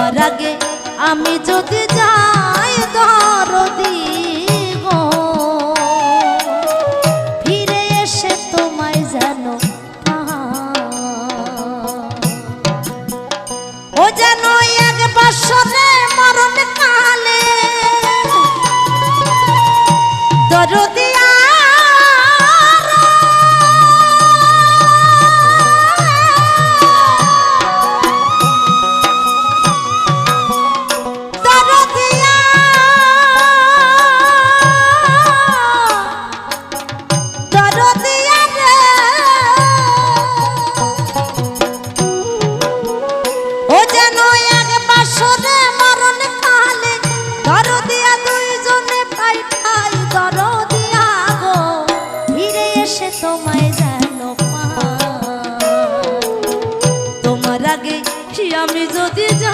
যাবার আগে আমি যদি যাই দরদি গো, ফিরে এসে তোমায় জানো ও যেন একবার শোনে